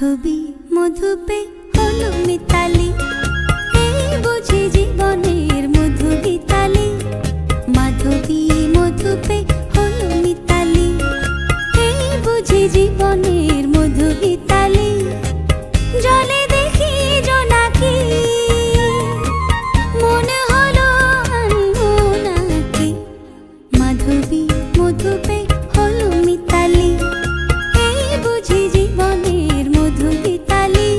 মাধবী মধুপে হলো মিতালি, এই বুঝি জীবনের মধু গীতালি। মাধবী মধুপে হলো মিতালি, এই বুঝি জীবনের মধু গীতালি। জলে দেখি জোনাকি, মনে হলো আনবো নাকি। মাধবী মধুপে হলো মিতালি, এই বুঝি জীবনের মধু গীতালি।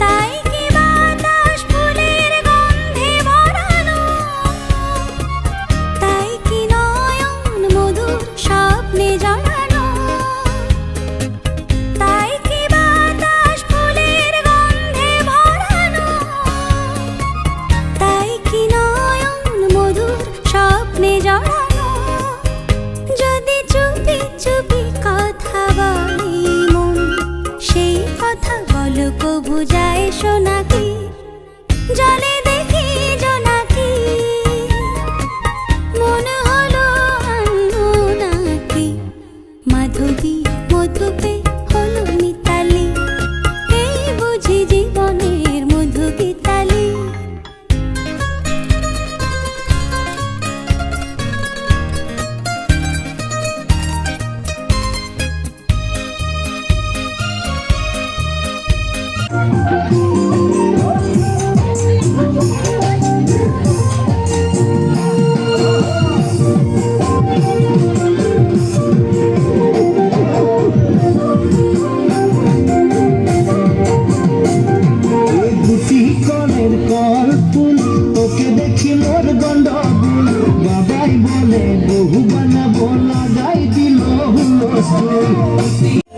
তাই কি বাতাস ফুলের গন্ধে ভরানো, তাই কি নয়ন মধুর স্বপ্নে জড়ানো। তাই কি বাতাস ফুলের গন্ধে ভরানো, তাই কি নয়ন মধুর স্বপ্নে জড়ানো। যদি চুপি চুপি কথা বলি মন, সেই কথা বলো কবু যায় শোনাকি। জলে দেখি জোনাকি, মনে হলো আনবো নাকি। মাধবী মধুপে হলো মিতালি, এই বুঝি জীবনের মধু গীতালি। তোকে দেখি মোর গন্ডগোল, বাবাই বলে বহু বানাবো লাগাই দিল হুলস্থুল।